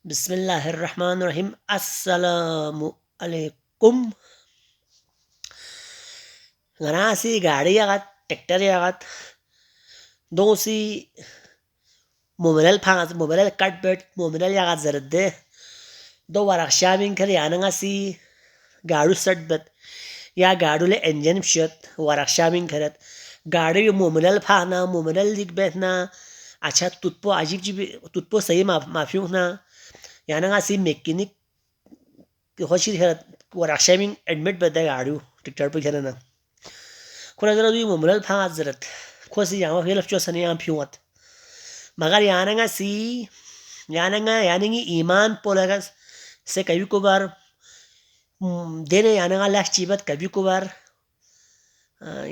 बिस्मिल्लाहिर्रहमानिर्रहीम। अस्सलामु अलैकुम। Ganasi gaari yagat tractor yagat dosi mobilal phangas mobilal cutbet mobilal yagat zarde do warak shamin kari anangasi garu satbet ya garule engine shet warak shamin karat गाड़ी मोमिनल फाना मोमिनल लिख बैठना अच्छा तुतपो अजीब जी तुतपो सही माफियों ना याना सी मैकेनिक होशी है वराक्षामिंग एडमिट बदे गाड़ी टिकटर पे खेलना kuna zara du momiral phanga zarat khosi yang helaf cho sani yang phiwat magar yana nga si yana nga yani ngi iman polagas se kabi ko bar dene yana nga lash chibat kabi ko bar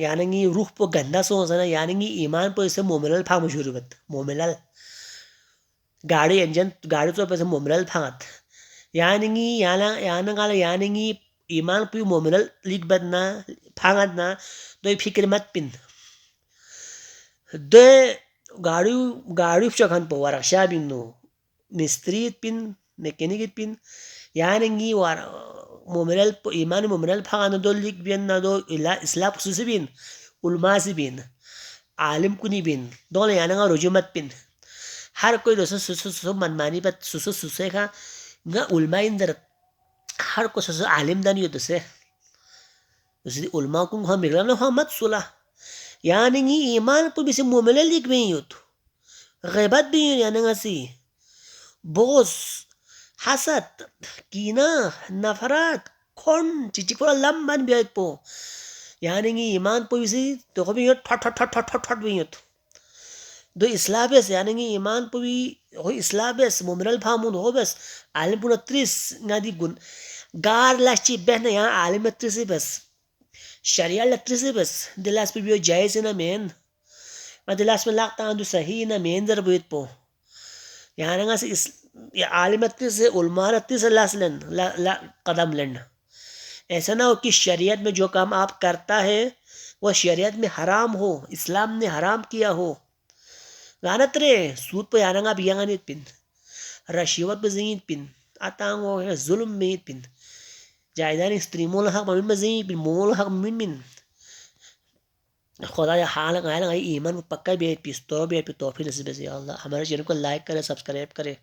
yana ngi ruh po ganda so sana yana ngi iman po se momiral phang shuru bat momiral गाड़ी engine गाड़ी तो पैसे मोमिनल फांगत यानी याना याना गाला यानी ईमान P मोमिनल leak बदना फांगत ना तो फिक्र मत पिन दे गाड़ी गाड़ी चखन पो वरक्षा बिन्नो मिस्त्री पिन मैकेनिक पिन यानी वार मोमिनल ईमान मोमिनल फांगन दो लीक बिन ना दो इस्लाम खुशी बिन उलमासी बिन आलिम कुनी बिन दोनों याना रोजु मत पिन हर कोई दोस्तों सुसु मनमानी पर सुसु सुसे का ना उल्मा इंदर हर को सुसु आलिम दानी होते से उसदी उल्मा को हम मिला ना हम मत सुला यानी ईमान पर भी से मोमिले लिख भी होत गैबत भी यानी ऐसी बोस हसद कीना नफरत कौन चिचिक पर लम्बन भी पो यानी ईमान पर भी से तो कभी होत फट फट फट फट फट फट भी होत दो इस्लाबेस यानी ईमान पुवी हो इस्लाबेस मोमिनल फामुन हो बस आलिम पुना त्रिस ngadi gun gar lachi behna ya alim त्रिस बस शरिया त्रिस बस दिलास पे भी जायज ना मेन ma दिलास में लागता अंदु सही ना मेन जर बुत पो यानी nga से या आलिम त्रिस उलमा त्रिस लासलन ला कदम लन ऐसा ना हो कि शरीयत में जो काम आप करता है वो शरीयत में हराम हो इस्लाम ने हराम किया हो ganat re सूद पे आना बियांगा नित पिन रशिवत पे जीत पिन आतांगो है जुल्म में पिन जायदान स्त्री मोल हक ममिन में जीत पिन मोल हक मिन मिन खुदा या हाल गायल ईमान पक्का भी पिस तो भी तो फिर नसीब से अल्लाह हमारे चैनल को लाइक करे सब्सक्राइब करे